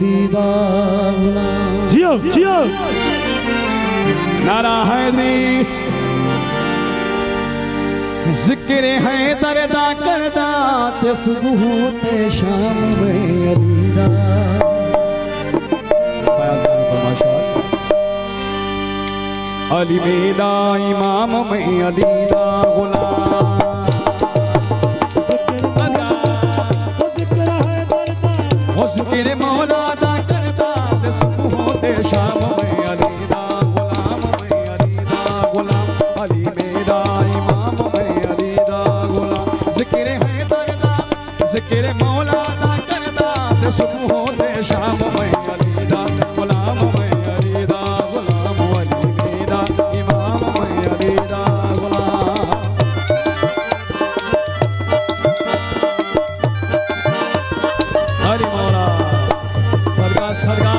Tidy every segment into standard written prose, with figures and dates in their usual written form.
अली दा गुलाम। जियो जियो नारा हैदरी जिक्र है दरदा करदा ते सुबह ते शाम में अली दा। अली मेरा इमाम में अली दा गुलाम। जिक्र मौला दा करदा ते सुबह ते शाम में अली दा गुलाम में अली दा गुलाम। अली मेरा इमाम में अली दा गुलाम। जिक्र है दरदा जिक्र मौला दा करदा ते सुबह ते शाम में अली दा गुलाम में अली दा गुलाम। अली मेरा इमाम में अली दा गुलाम। हरि मौला सरगा सरगा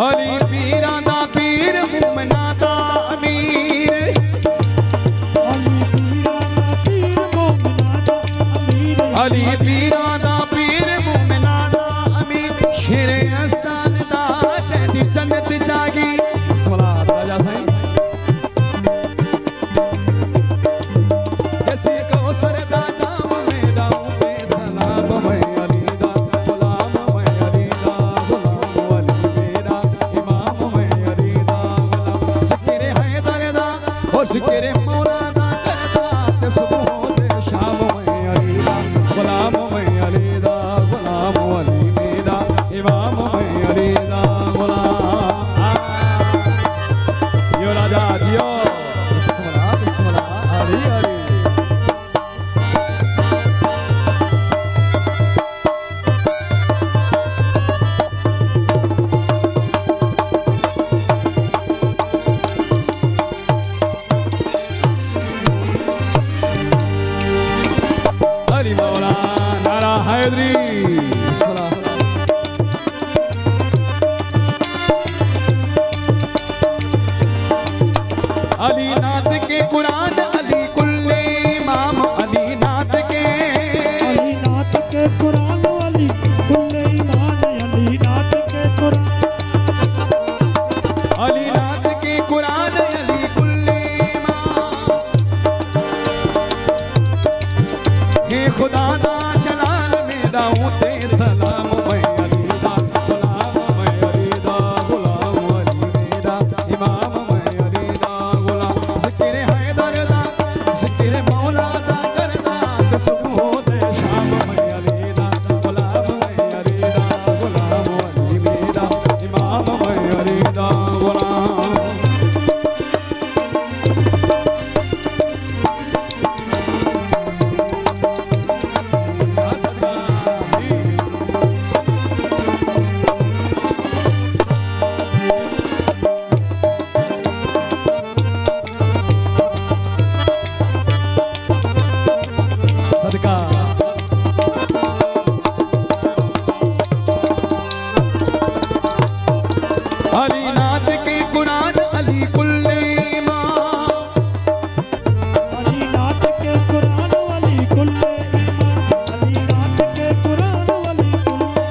अली पीरा दा पीर मुमना दा अमीर। अली पीरा दा पीर मोमिना दा अमीर। अली पीरा दा पीर मुमना दा अमीर। शेरे अस्तान दा जदी जन्नत जागी। सलात राजा साईं ऐसी कौसर दा जाम मेरा उते सलाम में अली दा गुलाम में अली दा गुलाम। अली मेरा इमाम में अली दा गुलाम। जिक्र है दरदा और जिक्र मौला दा करदा ते सुबह ते शाम में अली दा गुलाम में अली दा गुलाम। अली मेरा इमाम में अली दा गुलाम। यो राजा दियो बिस्मिल्लाह बिस्मिल्लाह अली अली। अली मौला नारा हैदरी बिस्मिल्लाह। अली नात के कुरान अली कुल्ले इमाम। अली नात के अली नात के कुरान अली कुल्ले ईमान। अली नात के कुरान अली नात के कुरान अली कुल्ले इमाम। हे खुदा दा जलाल मेरा उते सलाम में अली दा गुलाम में अली दा गुलाम। अली मेरा इमाम में अली दा गुलाम। जिक्र है दरदा जिक्र मौला दा करदा ते सुबह ते शाम में अली दा गुलाम में अली दा गुलाम। अली मेरा इमाम में अली दा गुलाम। सदका अली नात के कुरान अली कुल्ले इमाम। अली नात के कुरान अली कुल्ले ईमान। अली नात के कुरान अली कुल्ले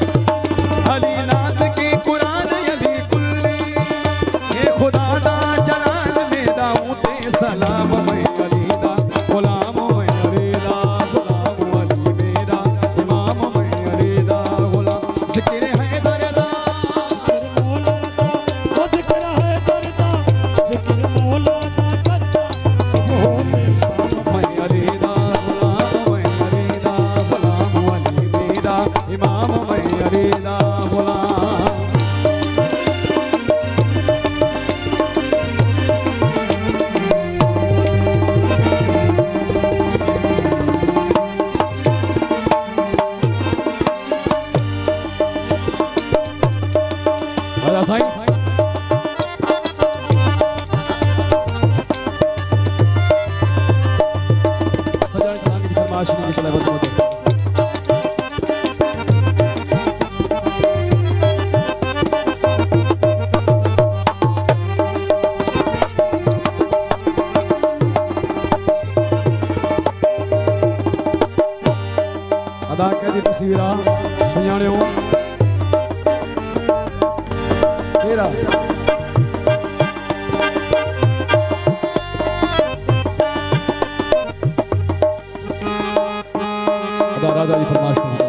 अली नात के कुरान अली कुल्ले। हे खुदा दा जलाल मेरा उते सलाम में अली दा गुलाम में अली दा गुलाम। अली मेरा इमाम में अली दा गुलाम। जिक्र है दरदा मौला दा वो जिक्र है दरदा। जिक्र मौला दा करदा सुबह ते शाम। मैं अली दा गुलाम मैं अली दा गुलाम। अली मेरा इमाम मैं अली दा गुलाम। राजा साईं सजन चांद की फरमाइश नहीं चला बदमते। अदा कह दी तस्वीर सुञाणियो तेरा अदा राजा जी फरमाइश